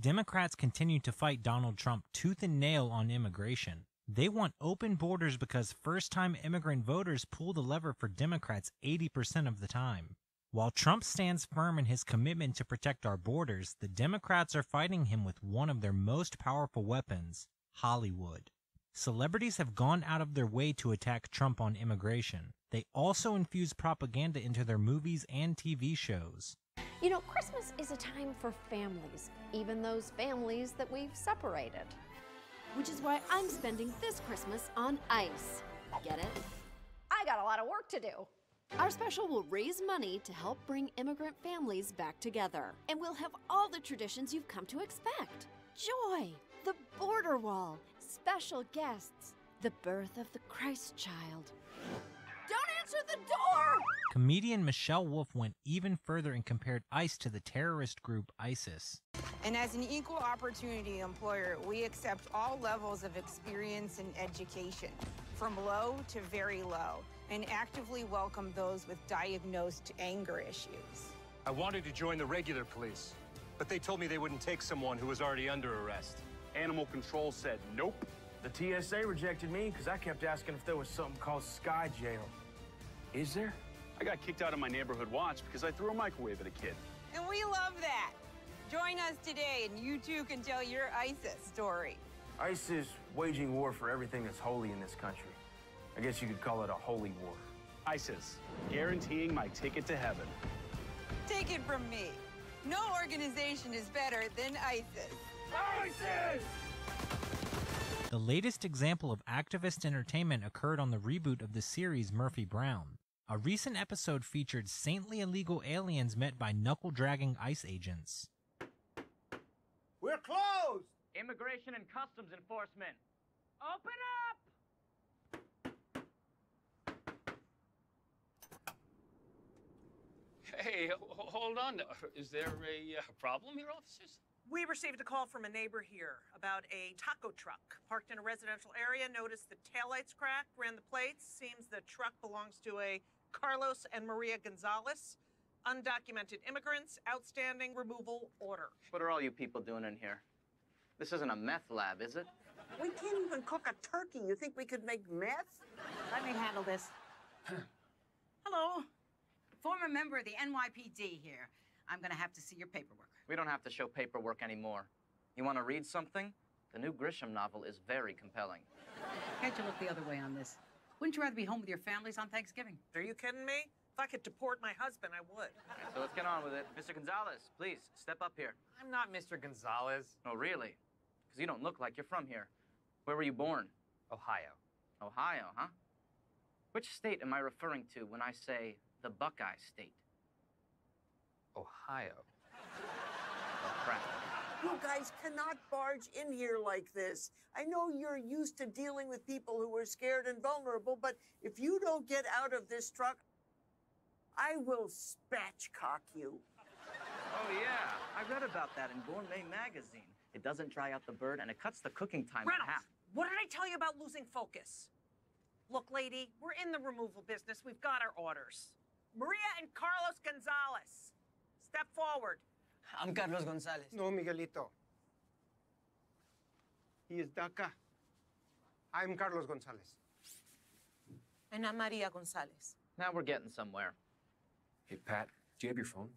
Democrats continue to fight Donald Trump tooth and nail on immigration. They want open borders because first-time immigrant voters pull the lever for Democrats 80% of the time. While Trump stands firm in his commitment to protect our borders, the Democrats are fighting him with one of their most powerful weapons, Hollywood. Celebrities have gone out of their way to attack Trump on immigration. They also infuse propaganda into their movies and TV shows. You know, Christmas is a time for families, even those families that we've separated. Which is why I'm spending this Christmas on ice. Get it? I got a lot of work to do. Our special will raise money to help bring immigrant families back together. And we'll have all the traditions you've come to expect. Joy, the border wall, special guests, the birth of the Christ child. Don't answer the door! Comedian Michelle Wolf went even further and compared ICE to the terrorist group ISIS. And as an equal opportunity employer, we accept all levels of experience and education, from low to very low, and actively welcome those with diagnosed anger issues. I wanted to join the regular police, but they told me they wouldn't take someone who was already under arrest. Animal control said nope. The TSA rejected me because I kept asking if there was something called Sky Jail. Is there? I got kicked out of my neighborhood watch because I threw a microwave at a kid. And we love that. Join us today and you too can tell your ISIS story. ICE is waging war for everything that's holy in this country. I guess you could call it a holy war. ISIS, guaranteeing my ticket to heaven. Take it from me. No organization is better than ISIS. ISIS! The latest example of activist entertainment occurred on the reboot of the series Murphy Brown. A recent episode featured saintly illegal aliens met by knuckle-dragging ICE agents. We're closed! Immigration and Customs Enforcement. Open up! Hey, hold on. Is there a problem here, officers? We received a call from a neighbor here about a taco truck parked in a residential area. Noticed the taillights cracked, ran the plates. Seems the truck belongs to a Carlos and Maria Gonzalez. Undocumented immigrants, outstanding removal order. What are all you people doing in here? This isn't a meth lab, is it? We can't even cook a turkey. You think we could make meth? Let me handle this. Hello. Former member of the NYPD here. I'm gonna have to see your paperwork. We don't have to show paperwork anymore. You want to read something? The new Grisham novel is very compelling. Can't you look the other way on this? Wouldn't you rather be home with your families on Thanksgiving? Are you kidding me? If I could deport my husband, I would. Okay, so let's get on with it. Mr. Gonzalez, please, step up here. I'm not Mr. Gonzalez. Oh, really? Because you don't look like you're from here. Where were you born? Ohio. Ohio, huh? Which state am I referring to when I say the Buckeye State? Ohio. Oh, crap. You guys cannot barge in here like this. I know you're used to dealing with people who are scared and vulnerable, but if you don't get out of this truck, I will spatchcock you. Oh, yeah. I read about that in Gourmet magazine. It doesn't dry out the bird, and it cuts the cooking time in Reynolds, half. what did I tell you about losing focus? Look, lady, we're in the removal business. We've got our orders. Maria and Carlos Gonzalez, step forward. I'm Carlos Gonzalez. No, Miguelito. He is DACA. I'm Carlos Gonzalez. And I'm Maria Gonzalez. Now we're getting somewhere. Hey, Pat, do you have your phone?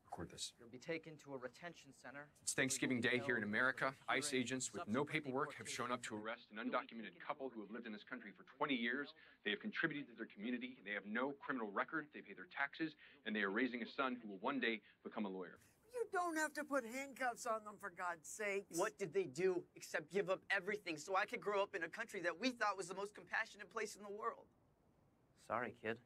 Record this. You'll be taken to a retention center. It's Thanksgiving Day here in America. ICE agents with no paperwork have shown up to arrest an undocumented couple who have lived in this country for 20 years. They have contributed to their community. They have no criminal record. They pay their taxes, and they are raising a son who will one day become a lawyer. You don't have to put handcuffs on them, for God's sake. What did they do except give up everything so I could grow up in a country that we thought was the most compassionate place in the world? Sorry, kid.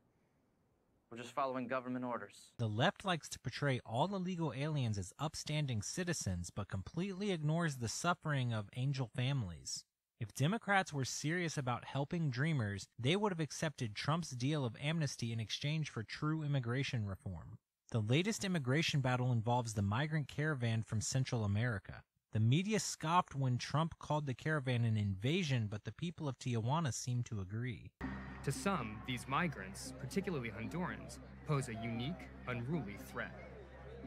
We're just following government orders. The left likes to portray all illegal aliens as upstanding citizens, but completely ignores the suffering of angel families. If Democrats were serious about helping dreamers, they would have accepted Trump's deal of amnesty in exchange for true immigration reform. The latest immigration battle involves the migrant caravan from Central America. The media scoffed when Trump called the caravan an invasion, but the people of Tijuana seem to agree. To some, these migrants, particularly Hondurans, pose a unique, unruly threat.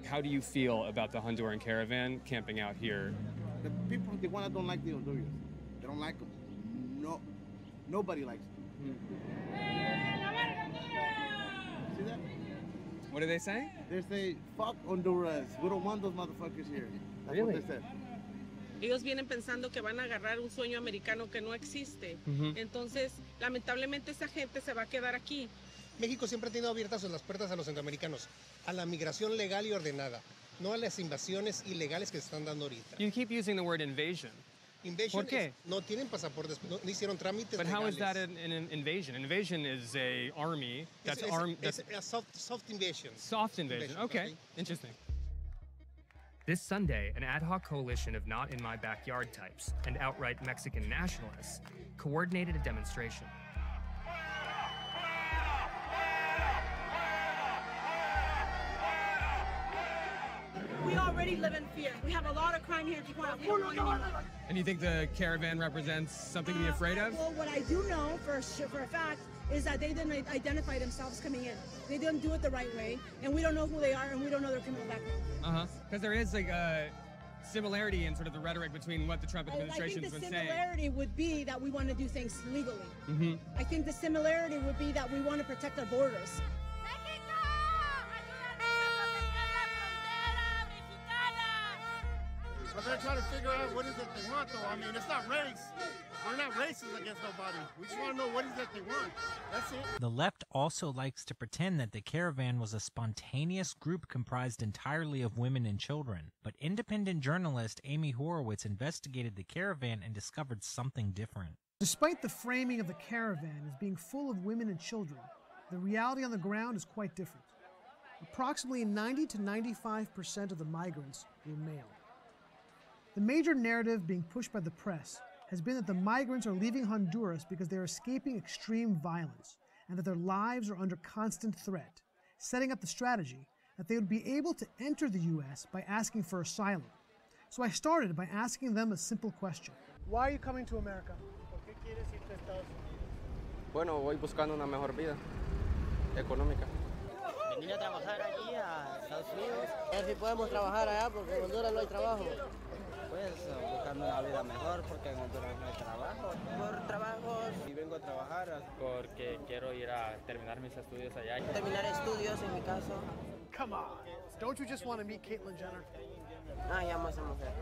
How do you feel about the Honduran caravan camping out here? The people from Tijuana don't like the Hondurans. They don't like them. No, nobody likes them. See that? What do they say? They say, fuck Honduras. We don't want those motherfuckers here. That's Really? what they said. Ellos vienen pensando que van a agarrar un sueño americano que no existe. Entonces, lamentablemente esa gente se va a quedar aquí. México siempre ha tenido abiertas las puertas a los centroamericanos, a la migración legal y ordenada, no a las invasiones ilegales que se están dando ahorita. You keep using the word invasion. Invasion ¿Por qué? no tienen pasaportes, no hicieron trámites But legales. how is that an invasion? An invasion is a army that's armed. It's a soft invasion. Soft invasion. Okay, interesting. This Sunday, an ad hoc coalition of not in my backyard types and outright Mexican nationalists coordinated a demonstration. We already live in fear. We have a lot of crime here in Tijuana. And you think the caravan represents something to be afraid of? Well, what I do know for a fact is that they didn't identify themselves coming in. They didn't do it the right way, and we don't know who they are, and we don't know their criminal background. Because there is like a similarity in sort of the rhetoric between what the Trump administration has been saying. I think the similarity would be that we want to do things legally. I think the similarity would be that we want to protect our borders. But they're trying to figure out what is it they want, though. I mean, it's not race. We're not racist against nobody. We just want to know what is it they want. That's it. The left also likes to pretend that the caravan was a spontaneous group comprised entirely of women and children. But independent journalist Amy Horowitz investigated the caravan and discovered something different. Despite the framing of the caravan as being full of women and children, the reality on the ground is quite different. Approximately 90 to 95% of the migrants were male. The major narrative being pushed by the press has been that the migrants are leaving Honduras because they are escaping extreme violence and that their lives are under constant threat, setting up the strategy that they would be able to enter the U.S. by asking for asylum. So I started by asking them a simple question. Why are you coming to America? Bueno, voy buscando una mejor vida económica. Venir a trabajar allí a Estados Unidos. A ver si podemos trabajar allá porque en Honduras no hay trabajo. Pues buscando una vida mejor porque en Honduras no hay trabajo. Por trabajos. Y vengo a trabajar porque quiero ir a terminar mis estudios allá. Terminar estudios en mi caso. Come on, don't you just want to meet Caitlyn Jenner? Ah, ya más mujer.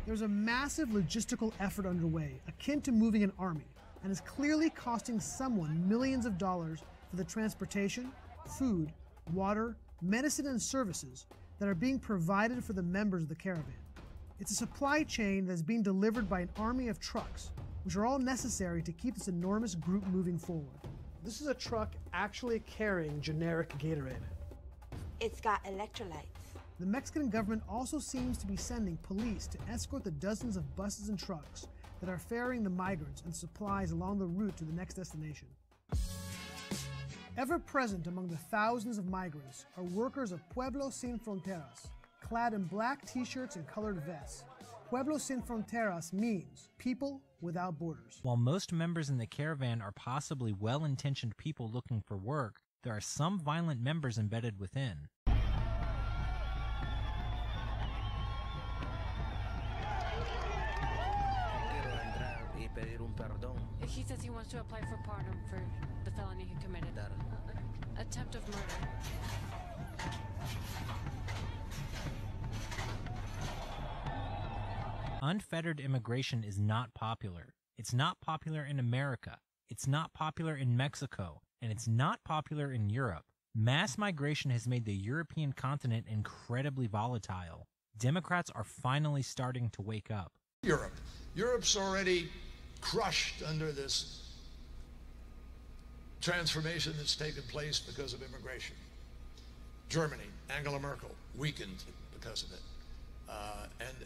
There's a massive logistical effort underway, akin to moving an army, and is clearly costing someone millions of dollars for the transportation, food, water, medicine, and services that are being provided for the members of the caravan. It's a supply chain that is being delivered by an army of trucks, which are all necessary to keep this enormous group moving forward. This is a truck actually carrying generic Gatorade. It's got electrolytes. The Mexican government also seems to be sending police to escort the dozens of buses and trucks that are ferrying the migrants and supplies along the route to the next destination. Ever present among the thousands of migrants are workers of Pueblo Sin Fronteras, clad in black t-shirts and colored vests. Pueblo Sin Fronteras means people without borders. While most members in the caravan are possibly well-intentioned people looking for work, there are some violent members embedded within. He says he wants to apply for pardon for the felony he committed. Attempt of murder. Unfettered immigration is not popular. It's not popular in America. It's not popular in Mexico. And it's not popular in Europe. Mass migration has made the European continent incredibly volatile. Democrats are finally starting to wake up. Europe's already crushed under this transformation that's taken place because of immigration. Germany, Angela Merkel, weakened because of it.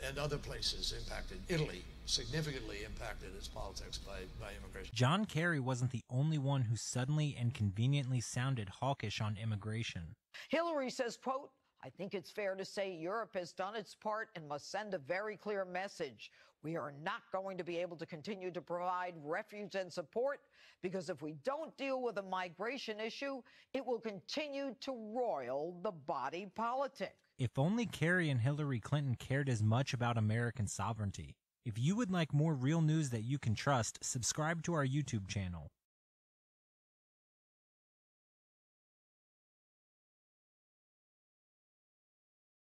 And other places impacted. Italy, significantly impacted its politics by immigration. John Kerry wasn't the only one who suddenly and conveniently sounded hawkish on immigration. Hillary says, quote, I think it's fair to say Europe has done its part and must send a very clear message. We are not going to be able to continue to provide refuge and support because if we don't deal with the migration issue, it will continue to roil the body politic. If only Kerry and Hillary Clinton cared as much about American sovereignty. If you would like more real news that you can trust, subscribe to our YouTube channel.